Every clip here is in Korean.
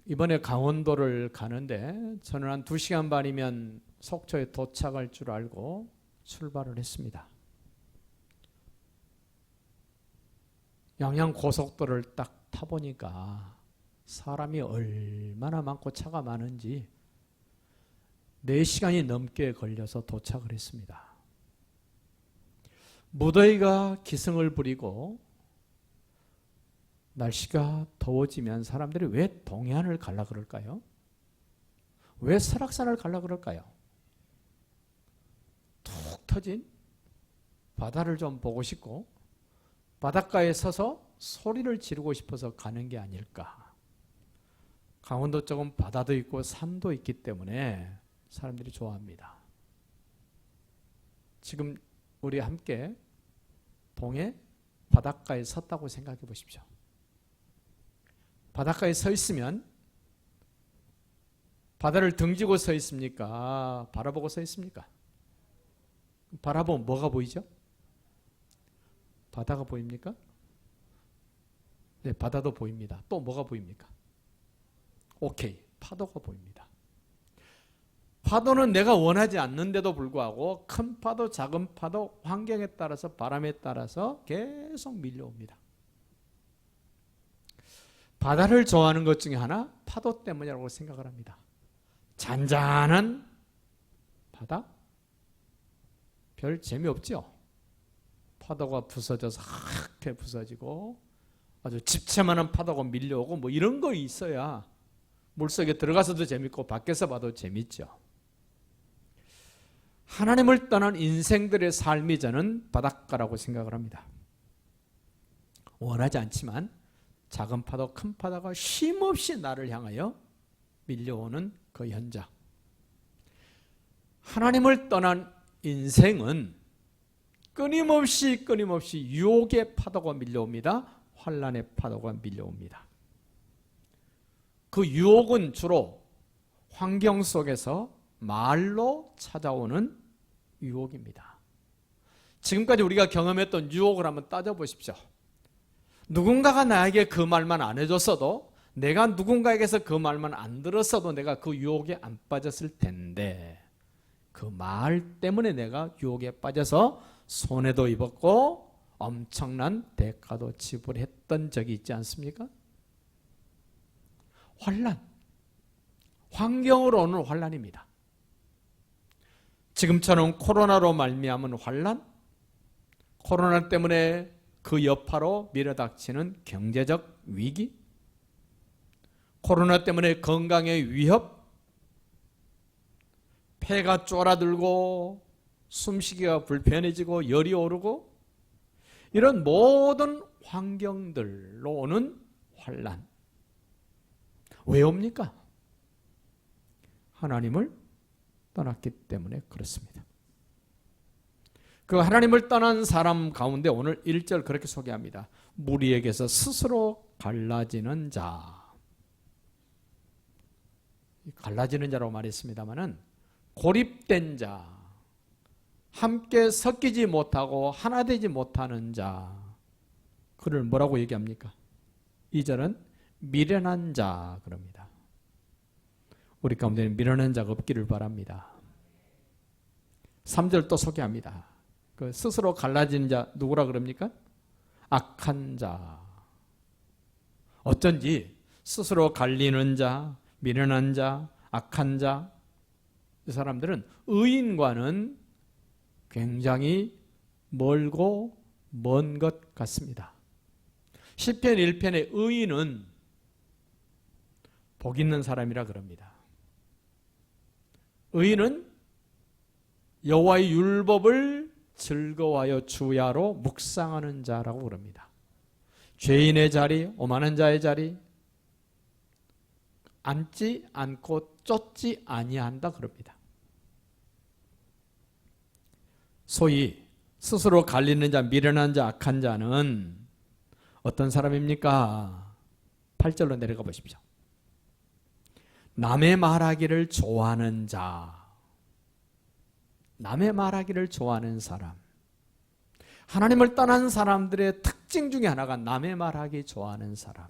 이번에 강원도를 가는데 저는 한 2시간 반이면 속초에 도착할 줄 알고 출발을 했습니다. 양양 고속도로를 딱 타보니까 사람이 얼마나 많고 차가 많은지 4시간이 넘게 걸려서 도착을 했습니다. 무더위가 기승을 부리고 날씨가 더워지면 사람들이 왜 동해안을 가려고 그럴까요? 왜 설악산을 가려고 그럴까요? 툭 터진 바다를 좀 보고 싶고 바닷가에 서서 소리를 지르고 싶어서 가는 게 아닐까. 강원도 쪽은 바다도 있고 산도 있기 때문에 사람들이 좋아합니다. 지금 우리 함께 동해 바닷가에 섰다고 생각해 보십시오. 바닷가에 서 있으면 바다를 등지고 서 있습니까? 바라보고 서 있습니까? 바라보면 뭐가 보이죠? 바다가 보입니까? 네, 바다도 보입니다. 또 뭐가 보입니까? 오케이, 파도가 보입니다. 파도는 내가 원하지 않는데도 불구하고 큰 파도, 작은 파도, 환경에 따라서 바람에 따라서 계속 밀려옵니다. 바다를 좋아하는 것 중에 하나 파도 때문이라고 생각을 합니다. 잔잔한 바다? 별 재미없죠? 파도가 부서져서 하얗게 부서지고 아주 집채만한 파도가 밀려오고 뭐 이런 거 있어야 물속에 들어가서도 재밌고 밖에서 봐도 재밌죠. 하나님을 떠난 인생들의 삶이 저는 바닷가라고 생각을 합니다. 원하지 않지만 작은 파도, 큰 파도가 쉼없이 나를 향하여 밀려오는 그 현장. 하나님을 떠난 인생은 끊임없이 유혹의 파도가 밀려옵니다. 환난의 파도가 밀려옵니다. 그 유혹은 주로 환경 속에서 말로 찾아오는 유혹입니다. 지금까지 우리가 경험했던 유혹을 한번 따져보십시오. 누군가가 나에게 그 말만 안 해줬어도, 내가 누군가에게서 그 말만 안 들었어도 내가 그 유혹에 안 빠졌을 텐데, 그 말 때문에 내가 유혹에 빠져서 손해도 입었고 엄청난 대가도 지불했던 적이 있지 않습니까? 환난, 환경으로 오는 환난입니다. 지금처럼 코로나로 말미암은 환난, 코로나 때문에 그 여파로 밀어닥치는 경제적 위기, 코로나 때문에 건강의 위협, 폐가 쫄아들고 숨쉬기가 불편해지고 열이 오르고 이런 모든 환경들로 오는 환난. 왜 옵니까? 하나님을 떠났기 때문에 그렇습니다. 그 하나님을 떠난 사람 가운데 오늘 1절 그렇게 소개합니다. 무리에게서 스스로 갈라지는 자. 갈라지는 자라고 말했습니다마는 고립된 자, 함께 섞이지 못하고 하나 되지 못하는 자, 그를 뭐라고 얘기합니까? 2절은 미련한 자 그럽니다. 우리 가운데는 미련한 자가 없기를 바랍니다. 3절 또 소개합니다. 그 스스로 갈라지는 자 누구라 그럽니까? 악한 자. 어쩐지 스스로 갈리는 자, 미련한 자, 악한 자, 이 사람들은 의인과는 굉장히 멀고 먼 것 같습니다. 시편 1편의 의인은 복 있는 사람이라 그럽니다. 의인은 여호와의 율법을 즐거워하여 주야로 묵상하는 자라고 그럽니다. 죄인의 자리, 오만한 자의 자리 앉지 않고 쫓지 아니한다 그럽니다. 소위 스스로 갈리는 자, 미련한 자, 악한 자는 어떤 사람입니까? 8절로 내려가 보십시오. 남의 말하기를 좋아하는 자, 남의 말하기를 좋아하는 사람. 하나님을 떠난 사람들의 특징 중에 하나가 남의 말하기 좋아하는 사람.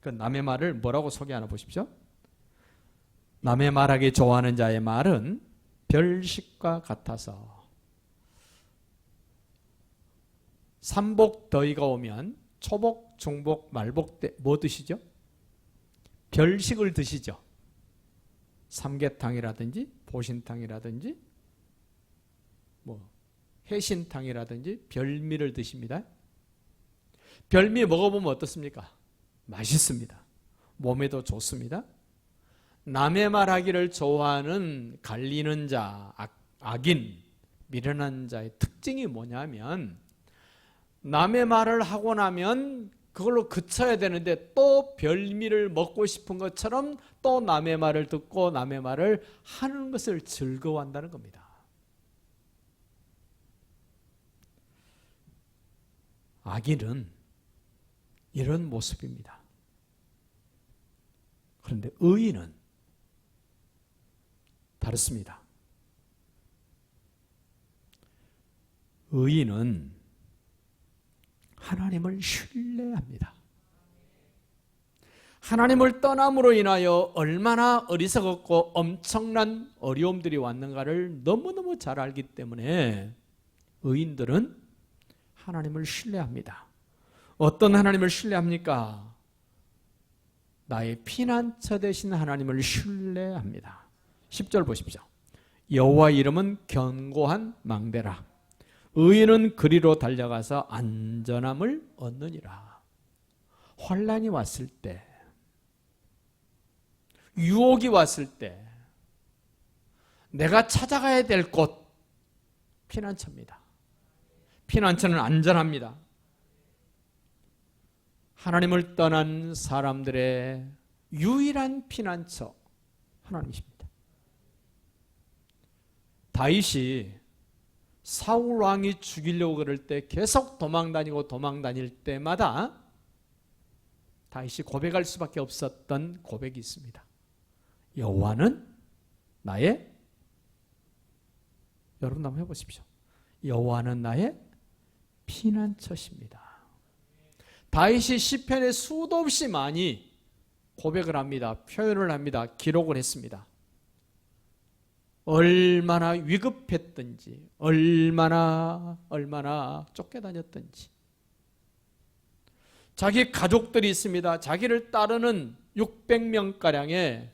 그 남의 말을 뭐라고 소개하나 보십시오. 남의 말하기 좋아하는 자의 말은 별식과 같아서 삼복 더위가 오면 초복, 중복, 말복 때 뭐 드시죠? 별식을 드시죠. 삼계탕이라든지 보신탕이라든지 뭐 해신탕이라든지 별미를 드십니다. 별미 먹어보면 어떻습니까? 맛있습니다. 몸에도 좋습니다. 남의 말하기를 좋아하는 갈리는 자, 악인, 미련한 자의 특징이 뭐냐면 남의 말을 하고 나면 그걸로 그쳐야 되는데 또 별미를 먹고 싶은 것처럼 또 남의 말을 듣고 남의 말을 하는 것을 즐거워한다는 겁니다. 악인은 이런 모습입니다. 그런데 의인은 다릅니다. 의인은 하나님을 신뢰합니다. 하나님을 떠남으로 인하여 얼마나 어리석었고 엄청난 어려움들이 왔는가를 너무너무 잘 알기 때문에 의인들은 하나님을 신뢰합니다. 어떤 하나님을 신뢰합니까? 나의 피난처 되신 하나님을 신뢰합니다. 10절 보십시오. 여호와 이름은 견고한 망대라. 의인은 그리로 달려가서 안전함을 얻느니라. 환난이 왔을 때, 유혹이 왔을 때 내가 찾아가야 될 곳, 피난처입니다. 피난처는 안전합니다. 하나님을 떠난 사람들의 유일한 피난처, 하나님이십니다. 다윗이 사울 왕이 죽이려고 그럴 때 계속 도망다닐 때마다 다윗이 고백할 수밖에 없었던 고백이 있습니다. 여호와는 나의, 여러분 한번 해보십시오. 여호와는 나의 피난처십니다. 다윗이 시편에 수도 없이 많이 고백을 합니다. 표현을 합니다. 기록을 했습니다. 얼마나 위급했든지, 얼마나 쫓겨다녔든지, 자기 가족들이 있습니다. 자기를 따르는 600명가량의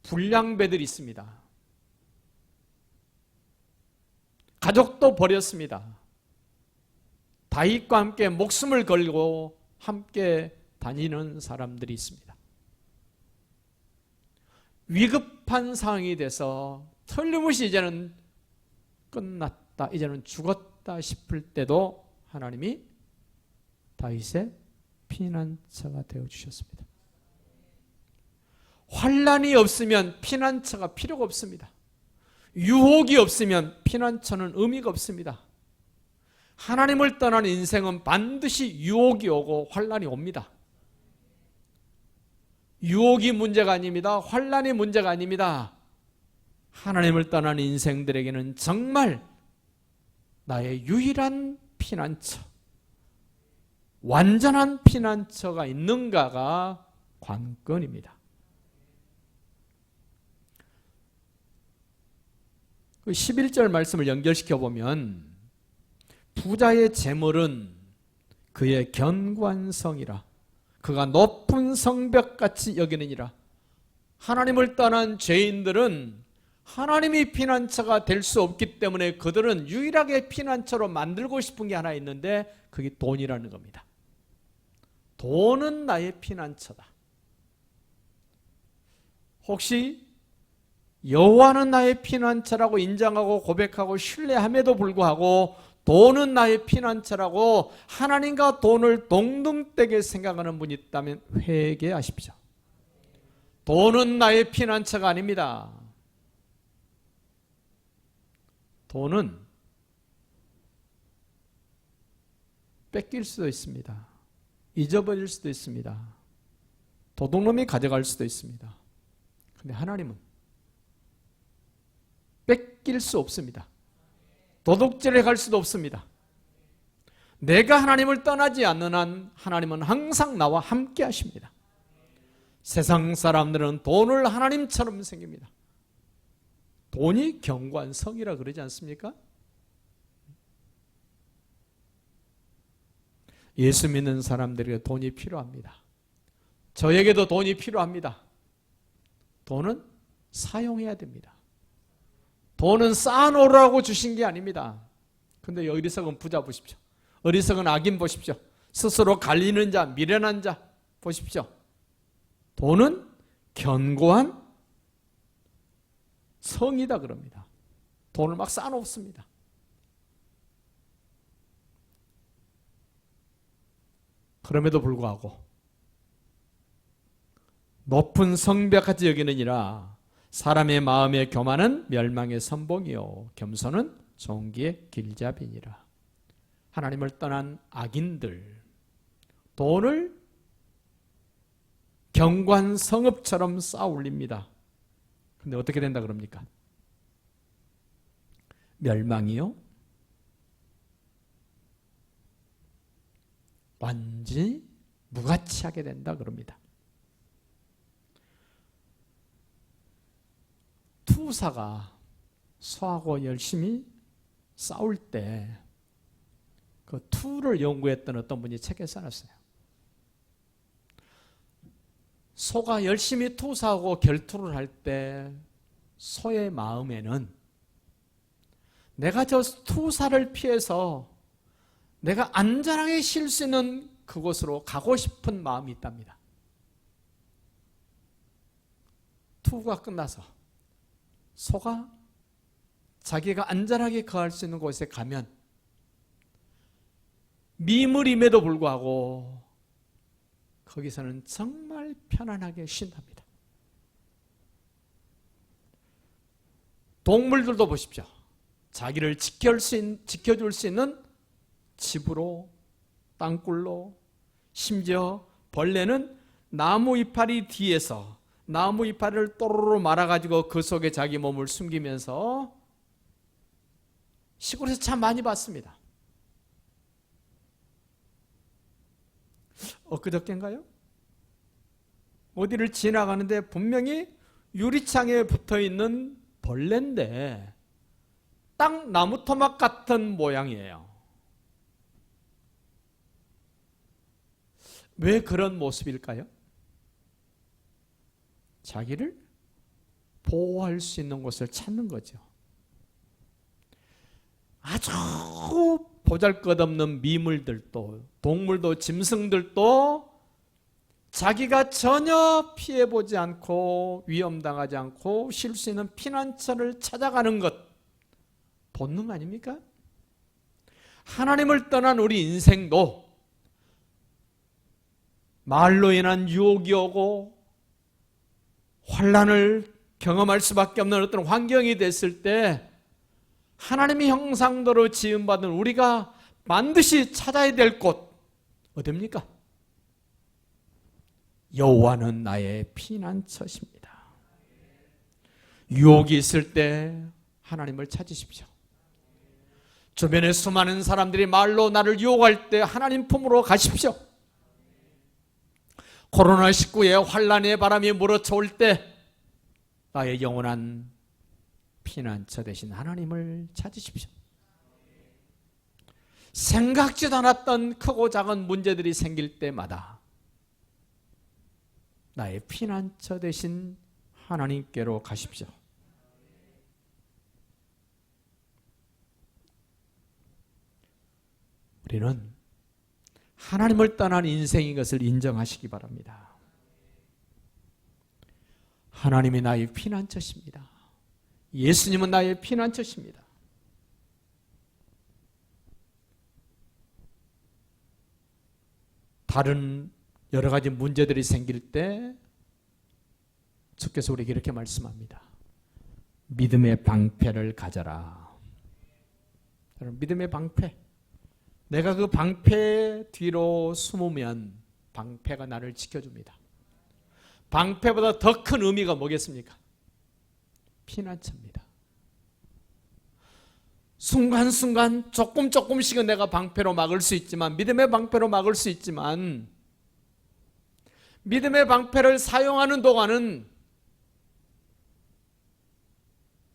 불량배들이 있습니다. 가족도 버렸습니다. 다윗과 함께 목숨을 걸고 함께 다니는 사람들이 있습니다. 위급한 상황이 돼서 틀림없이 이제는 끝났다, 이제는 죽었다 싶을 때도 하나님이 다윗의 피난처가 되어주셨습니다. 환난이 없으면 피난처가 필요가 없습니다. 유혹이 없으면 피난처는 의미가 없습니다. 하나님을 떠난 인생은 반드시 유혹이 오고 환난이 옵니다. 유혹이 문제가 아닙니다. 환난이 문제가 아닙니다. 하나님을 떠난 인생들에게는 정말 나의 유일한 피난처, 완전한 피난처가 있는가가 관건입니다. 그 11절 말씀을 연결시켜 보면 부자의 재물은 그의 견고한 성이라 그가 높은 성벽같이 여기느니라. 하나님을 떠난 죄인들은 하나님이 피난처가 될 수 없기 때문에 그들은 유일하게 피난처로 만들고 싶은 게 하나 있는데 그게 돈이라는 겁니다. 돈은 나의 피난처다. 혹시 여호와는 나의 피난처라고 인정하고 고백하고 신뢰함에도 불구하고 돈은 나의 피난처라고 하나님과 돈을 동등되게 생각하는 분이 있다면 회개하십시오. 돈은 나의 피난처가 아닙니다. 돈은 뺏길 수도 있습니다. 잊어버릴 수도 있습니다. 도둑놈이 가져갈 수도 있습니다. 그런데 하나님은 뺏길 수 없습니다. 도둑질해 갈 수도 없습니다. 내가 하나님을 떠나지 않는 한 하나님은 항상 나와 함께 하십니다. 세상 사람들은 돈을 하나님처럼 생깁니다. 돈이 견고한 성이라 그러지 않습니까? 예수 믿는 사람들에게 돈이 필요합니다. 저에게도 돈이 필요합니다. 돈은 사용해야 됩니다. 돈은 쌓아놓으라고 주신 게 아닙니다. 근데 어리석은 부자 보십시오. 어리석은 악인 보십시오. 스스로 갈리는 자, 미련한 자 보십시오. 돈은 견고한 성이다 그럽니다. 돈을 막 쌓아놓습니다. 그럼에도 불구하고 높은 성벽같이 여기느니라. 사람의 마음의 교만은 멸망의 선봉이요 겸손은 존귀의 길잡이니라. 하나님을 떠난 악인들, 돈을 견고한 성읍처럼 쌓아 올립니다. 근데 어떻게 된다 그럽니까? 멸망이요? 완전히 무가치하게 된다 그럽니다. 투사가 소하고 열심히 싸울 때 그 투를 연구했던 어떤 분이 책에 써놨어요. 소가 열심히 투사하고 결투를 할 때 소의 마음에는 내가 저 투사를 피해서 내가 안전하게 쉴 수 있는 그곳으로 가고 싶은 마음이 있답니다. 투구가 끝나서 소가 자기가 안전하게 거할 수 있는 곳에 가면 미물임에도 불구하고 거기서는 정말 편안하게 쉰답니다. 동물들도 보십시오. 자기를 지켜줄 수 있는 집으로, 땅굴로, 심지어 벌레는 나무 이파리 뒤에서 나무 이파리를 또로로 말아가지고 그 속에 자기 몸을 숨기면서 시골에서 참 많이 봤습니다. 엊그저께인가요? 어디를 지나가는데 분명히 유리창에 붙어있는 벌레인데 딱 나무 토막 같은 모양이에요. 왜 그런 모습일까요? 자기를 보호할 수 있는 곳을 찾는 거죠. 아주 보잘것없는 미물들도, 동물도, 짐승들도 자기가 전혀 피해보지 않고 위험당하지 않고 쉴 수 있는 피난처를 찾아가는 것, 본능 아닙니까? 하나님을 떠난 우리 인생도 말로 인한 유혹이 오고 환난을 경험할 수밖에 없는 어떤 환경이 됐을 때 하나님의 형상대로 지음받은 우리가 반드시 찾아야 될 곳 어디입니까? 여호와는 나의 피난처십니다. 유혹이 있을 때 하나님을 찾으십시오. 주변에 수많은 사람들이 말로 나를 유혹할 때 하나님 품으로 가십시오. 코로나19의 환란의 바람이 몰아쳐올 때 나의 영원한 피난처 되신 하나님을 찾으십시오. 생각지도 않았던 크고 작은 문제들이 생길 때마다 나의 피난처 되신 하나님께로 가십시오. 우리는 하나님을 떠난 인생인 것을 인정하시기 바랍니다. 하나님이 나의 피난처십니다. 예수님은 나의 피난처십니다. 다른 여러 가지 문제들이 생길 때 주께서 우리에게 이렇게 말씀합니다. 믿음의 방패를 가져라. 여러분, 믿음의 방패. 내가 그 방패 뒤로 숨으면 방패가 나를 지켜줍니다. 방패보다 더 큰 의미가 뭐겠습니까? 피난처입니다. 순간순간 조금씩은 내가 방패로 막을 수 있지만, 믿음의 방패로 막을 수 있지만, 믿음의 방패를 사용하는 동안은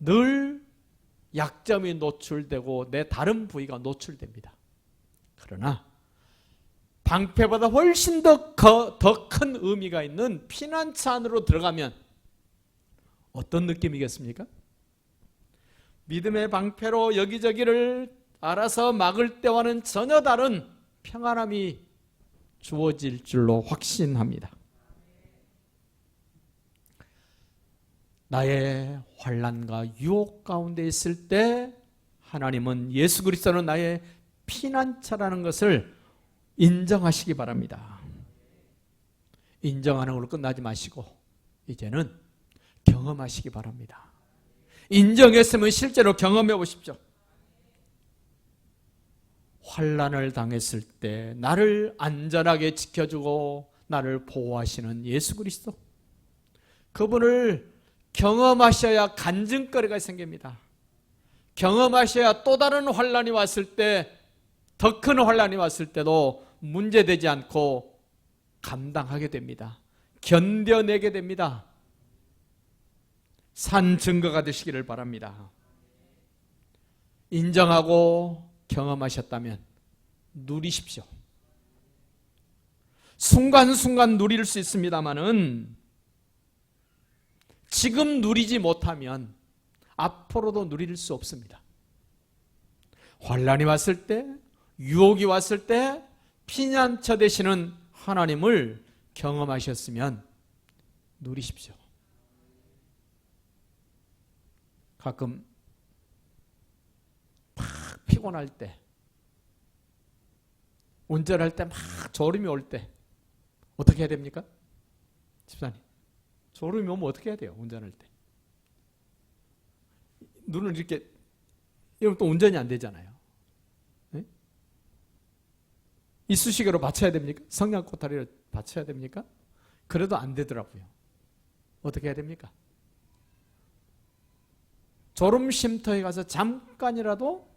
늘 약점이 노출되고 내 다른 부위가 노출됩니다. 그러나 방패보다 훨씬 더 큰 의미가 있는 피난처 안으로 들어가면 어떤 느낌이겠습니까? 믿음의 방패로 여기저기를 알아서 막을 때와는 전혀 다른 평안함이 주어질 줄로 확신합니다. 나의 환난과 유혹 가운데 있을 때 하나님은 예수 그리스도는 나의 피난처라는 것을 인정하시기 바랍니다. 인정하는 걸로 끝나지 마시고 이제는 경험하시기 바랍니다. 인정했으면 실제로 경험해 보십시오. 환난을 당했을 때 나를 안전하게 지켜주고 나를 보호하시는 예수 그리스도, 그분을 경험하셔야 간증거리가 생깁니다. 경험하셔야 또 다른 환난이 왔을 때, 더 큰 환난이 왔을 때도 문제되지 않고 감당하게 됩니다. 견뎌내게 됩니다. 산 증거가 되시기를 바랍니다. 인정하고 경험하셨다면 누리십시오. 순간순간 누릴 수 있습니다마는 지금 누리지 못하면 앞으로도 누릴 수 없습니다. 환난이 왔을 때, 유혹이 왔을 때 피난처 되시는 하나님을 경험하셨으면 누리십시오. 가끔 막 피곤할 때, 운전할 때 막 졸음이 올 때 어떻게 해야 됩니까? 집사님, 졸음이 오면 어떻게 해야 돼요? 운전할 때 눈을 이렇게, 이러면 또 운전이 안 되잖아요. 네? 이쑤시개로 받쳐야 됩니까? 성냥꼬다리로 받쳐야 됩니까? 그래도 안 되더라고요. 어떻게 해야 됩니까? 졸음 쉼터에 가서 잠깐이라도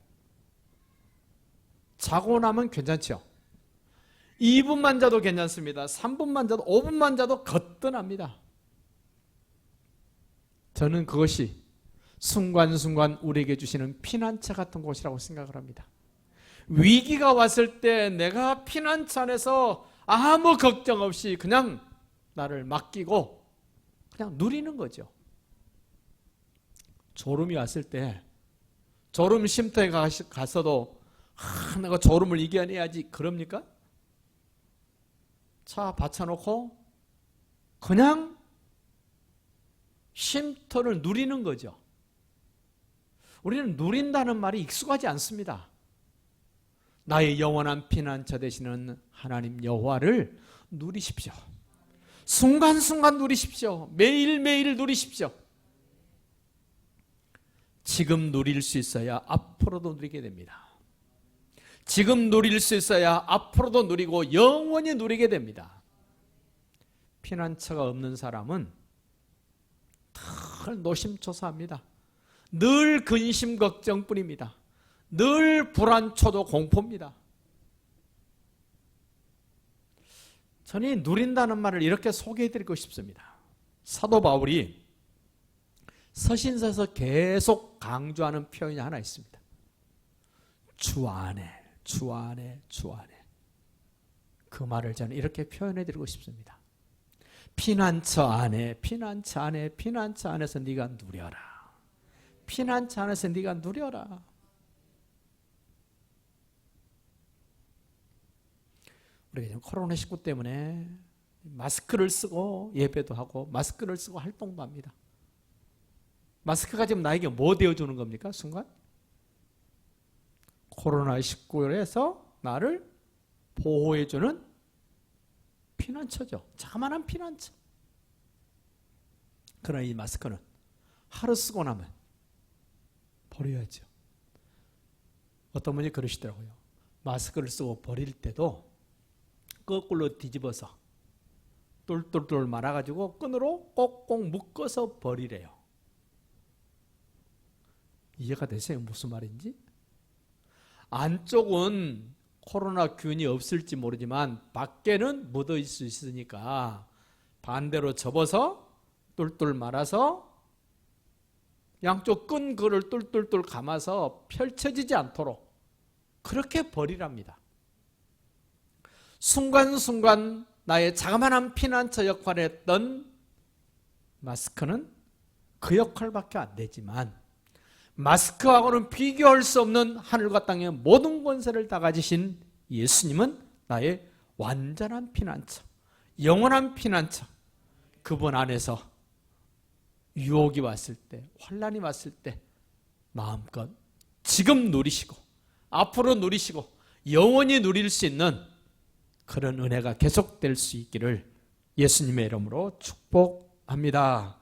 자고 나면 괜찮죠? 2분만 자도 괜찮습니다. 3분만 자도, 5분만 자도 거뜬합니다. 저는 그것이 순간순간 우리에게 주시는 피난처 같은 곳이라고 생각을 합니다. 위기가 왔을 때 내가 피난처 안에서 아무 걱정 없이 그냥 나를 맡기고 그냥 누리는 거죠. 졸음이 왔을 때 졸음 쉼터에 가서도 내가 졸음을 이겨내야지 그럽니까? 차 받쳐놓고 그냥 쉼터를 누리는 거죠. 우리는 누린다는 말이 익숙하지 않습니다. 나의 영원한 피난처 되시는 하나님 여호와를 누리십시오. 순간순간 누리십시오. 매일매일 누리십시오. 지금 누릴 수 있어야 앞으로도 누리게 됩니다. 지금 누릴 수 있어야 앞으로도 누리고 영원히 누리게 됩니다. 피난처가 없는 사람은 늘 노심초사합니다. 늘 근심 걱정뿐입니다. 늘 불안초조 공포입니다. 저는 누린다는 말을 이렇게 소개해드리고 싶습니다. 사도 바울이 서신서에서 계속 강조하는 표현이 하나 있습니다. 주 안에, 주 안에, 주 안에. 그 말을 저는 이렇게 표현해드리고 싶습니다. 피난처 안에, 피난처 안에, 피난처 안에서 네가 누려라. 피난처 안에서 네가 누려라. 우리가 지금 코로나19 때문에 마스크를 쓰고 예배도 하고 마스크를 쓰고 활동도 합니다. 마스크가 지금 나에게 뭐 되어주는 겁니까? 순간? 코로나19에서 나를 보호해주는 피난처죠. 자만한 피난처. 그러나 이 마스크는 하루 쓰고 나면 버려야죠. 어떤 분이 그러시더라고요. 마스크를 쓰고 버릴 때도 거꾸로 뒤집어서 똘똘똘 말아가지고 끈으로 꼭꼭 묶어서 버리래요. 이해가 되세요? 무슨 말인지? 안쪽은 코로나균이 없을지 모르지만 밖에는 묻어 있을 수 있으니까 반대로 접어서 똘똘 말아서 양쪽 끈 그를 똘똘똘 감아서 펼쳐지지 않도록 그렇게 버리랍니다. 순간순간 나의 자그마한 피난처 역할을 했던 마스크는 그 역할밖에 안 되지만 마스크하고는 비교할 수 없는 하늘과 땅의 모든 권세를 다 가지신 예수님은 나의 완전한 피난처, 영원한 피난처, 그분 안에서 유혹이 왔을 때, 환난이 왔을 때 마음껏 지금 누리시고 앞으로 누리시고 영원히 누릴 수 있는 그런 은혜가 계속될 수 있기를 예수님의 이름으로 축복합니다.